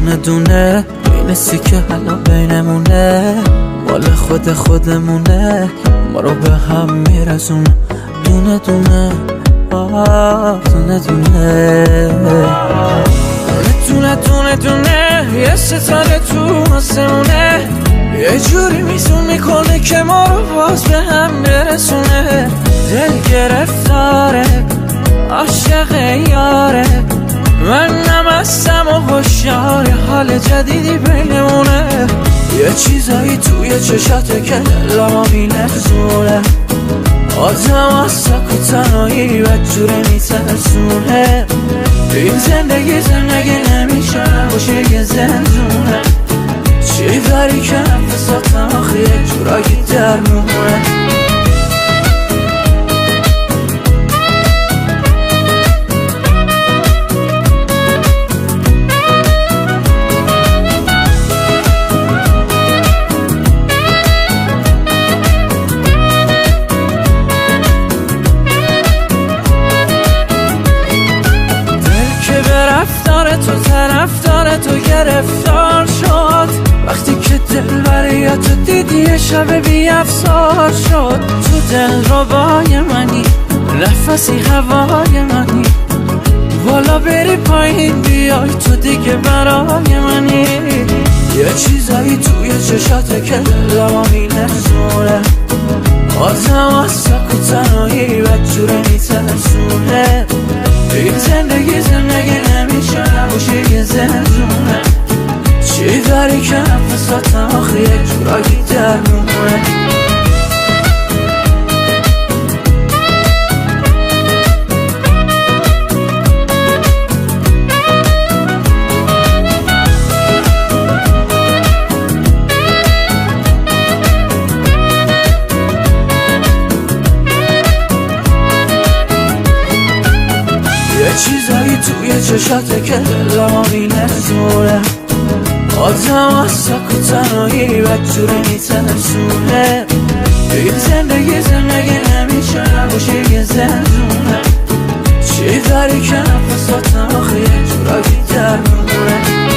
دونه دونه می‌نسی که حالا بینمونه، مال خودمونه، ما رو به هم میرسونه. دونه دونه دونه دونه دونه دونه یه ستاره تو آسمونه، یه جوری میزون میکنه که ما رو باز به هم برسونه. دل گرفتاره عاشق یاره، منم هستم و هوشیار حال جدیدی بینمونه. یه چیزایی توی چشاته که دلمو میلرزونه، آدم از سک و تنهایی بدجوره میترسونه. این زندگی نمیشه باشه یه زندونه، چی داری که نفساتم آخه یک جورایی درمونه. تو طرفدار تو گرفتار شد، وقتی که دل برای تو دیدی یه شب بی افسار شد. تو دل ربای منی، نفسی هوای منی، بالا بری پایین بیای تو دیگه برای منی. یه چیزایی توی چشاته که دلمو میلرزونه، آدم از سک و تنهایی بدجوره میترسونه. این زندگی نمیشه نباشه یه زندونه، چی داری که نفساتم آخه یک جورایی درمونه. چیزایی توی چشاته که دلمو میلرزونه، آدم از سک و تنهایی بدجوره میترسونه. این زندگی نمیشه نباشه یه زندونه، چی داری که نفساتم آخه یه جورایی درمونه.